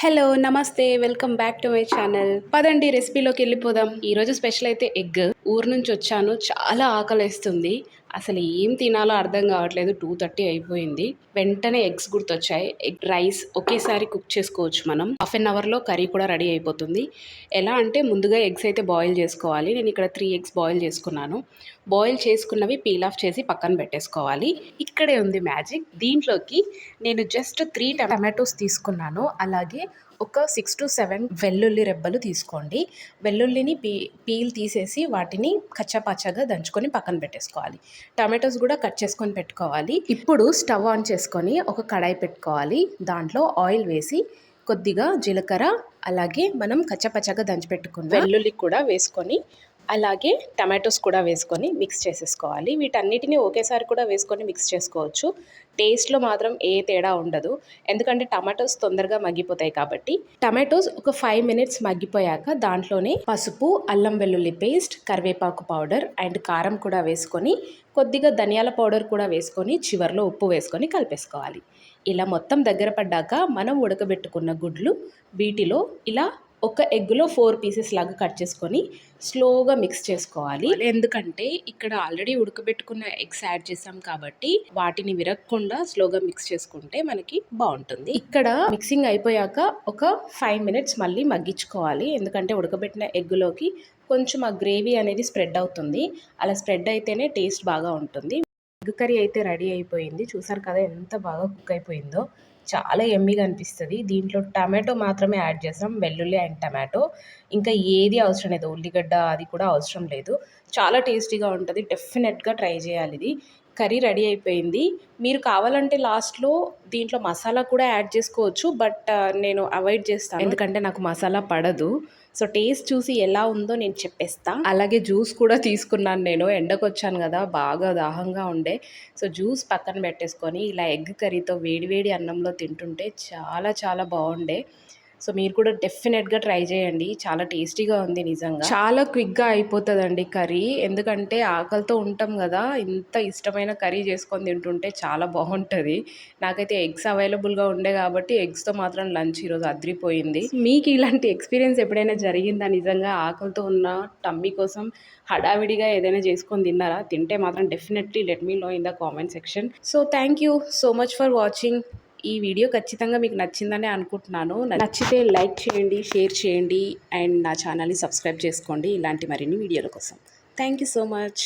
Hello నమస్తే welcome back to my channel. పదండి రెసిపీలోకి వెళ్ళిపోదాం. ఈరోజు స్పెషల్ అయితే ఎగ్. ఊరు నుంచి వచ్చాను, చాలా ఆకలిస్తుంది. అసలు ఏం తినాలో అర్థం కావట్లేదు. 2:30 అయిపోయింది. వెంటనే ఎగ్స్ గుర్తొచ్చాయి. ఎగ్ రైస్ ఒకేసారి కుక్ చేసుకోవచ్చు మనం. హాఫ్ అన్ అవర్లో కర్రీ కూడా రెడీ అయిపోతుంది. ఎలా అంటే ముందుగా ఎగ్స్ అయితే బాయిల్ చేసుకోవాలి. నేను ఇక్కడ 3 ఎగ్స్ బాయిల్ చేసుకున్నాను. బాయిల్ చేసుకున్నవి పీల్ ఆఫ్ చేసి పక్కన పెట్టేసుకోవాలి. ఇక్కడే ఉంది మ్యాజిక్. దీంట్లోకి నేను జస్ట్ 3 టమాటోస్ తీసుకున్నాను. అలాగే ఒక 6 to 7 వెల్లుల్లి రెబ్బలు తీసుకోండి. వెల్లుల్లిని పీల్ తీసేసి వాటిని కచ్చాపచ్చాగా దంచుకొని పక్కన పెట్టేసుకోవాలి. టమాటోస్ కూడా కట్ చేసుకొని పెట్టుకోవాలి. ఇప్పుడు స్టవ్ ఆన్ చేసుకొని ఒక కడాయి పెట్టుకోవాలి. దాంట్లో ఆయిల్ వేసి కొద్దిగా జీలకర్ర, అలాగే మనం కచ్చాపచ్చాగా దంచి పెట్టుకున్న వెల్లుల్లి కూడా వేసుకొని, అలాగే టమాటోస్ కూడా వేసుకొని మిక్స్ చేసేసుకోవాలి. వీటన్నిటిని ఒకేసారి కూడా వేసుకొని మిక్స్ చేసుకోవచ్చు. టేస్ట్లో మాత్రం ఏ తేడా ఉండదు, ఎందుకంటే టమాటోస్ తొందరగా మగ్గిపోతాయి కాబట్టి. టమాటోస్ ఒక 5 minutes మగ్గిపోయాక దాంట్లోనే పసుపు, అల్లం వెల్లుల్లి పేస్ట్, కరివేపాకు పౌడర్ అండ్ కారం కూడా వేసుకొని, కొద్దిగా ధనియాల పౌడర్ కూడా వేసుకొని, చివర్లో ఉప్పు వేసుకొని కలిపేసుకోవాలి. ఇలా మొత్తం దగ్గర పడ్డాక మనం ఉడకబెట్టుకున్న గుడ్లు వీటిలో ఇలా ఒక ఎగ్గులో 4 పీసెస్ లాగా కట్ చేసుకొని స్లోగా మిక్స్ చేసుకోవాలి. ఎందుకంటే ఇక్కడ ఆల్రెడీ ఉడకబెట్టుకున్న ఎగ్స్ యాడ్ చేసాం కాబట్టి వాటిని విరగకుండా స్లోగా మిక్స్ చేసుకుంటే మనకి బాగుంటుంది. ఇక్కడ మిక్సింగ్ అయిపోయాక ఒక 5 minutes మళ్ళీ మగ్గించుకోవాలి. ఎందుకంటే ఉడకబెట్టిన ఎగ్గులోకి కొంచెం ఆ గ్రేవీ అనేది స్ప్రెడ్ అవుతుంది. అలా స్ప్రెడ్ అయితేనే టేస్ట్ బాగా ఉంటుంది. ఎగ్ కర్రీ అయితే రెడీ అయిపోయింది. చూసారు కదా ఎంత బాగా కుక్ అయిపోయిందో. చాలా యమ్మీగా అనిపిస్తుంది. దీంట్లో టమాటో మాత్రమే యాడ్ చేసాం, వెల్లుల్లి అండ్ టమాటో. ఇంకా ఏది అవసరం లేదు, ఉల్లిగడ్డ అది కూడా అవసరం లేదు. చాలా టేస్టీగా ఉంటుంది. డెఫినెట్గా ట్రై చేయాలి ఇది. కర్రీ రెడీ అయిపోయింది. మీరు కావాలంటే లాస్ట్లో దీంట్లో మసాలా కూడా యాడ్ చేసుకోవచ్చు, బట్ నేను అవాయిడ్ చేస్తాను ఎందుకంటే నాకు మసాలా పడదు. సో టేస్ట్ చూసి ఎలా ఉందో నేను చెప్పేస్తా. అలాగే జ్యూస్ కూడా తీసుకున్నాను. నేను ఎండకు వచ్చాను కదా, బాగా దాహంగా ఉండే. సో జ్యూస్ పక్కన పెట్టేసుకొని ఇలా ఎగ్ కర్రీతో వేడివేడి అన్నంలో తింటుంటే చాలా చాలా బాగుండే. సో మీరు కూడా డెఫినెట్గా ట్రై చేయండి. చాలా టేస్టీగా ఉంది నిజంగా. చాలా క్విక్గా అయిపోతుందండి కర్రీ, ఎందుకంటే ఆకలితో ఉంటాం కదా. ఇంత ఇష్టమైన కర్రీ చేసుకొని తింటుంటే చాలా బాగుంటుంది. నాకైతే ఎగ్స్ అవైలబుల్గా ఉండే కాబట్టి ఎగ్స్తో మాత్రం లంచ్ ఈరోజు అదిరిపోయింది. మీకు ఇలాంటి ఎక్స్పీరియన్స్ ఎప్పుడైనా జరిగిందా? నిజంగా ఆకలితో ఉన్న టమ్మీ కోసం హడావిడిగా ఏదైనా చేసుకొని తిన్నారా? తింటే మాత్రం definitely let me know in the comment section. So thank you so much for watching. ఈ వీడియో ఖచ్చితంగా మీకు నచ్చిందని అనుకుంటున్నాను. నచ్చితే లైక్ చేయండి, షేర్ చేయండి అండ్ నా ఛానల్ని సబ్స్క్రైబ్ చేసుకోండి ఇలాంటి మరిన్ని వీడియోల కోసం. Thank you so much.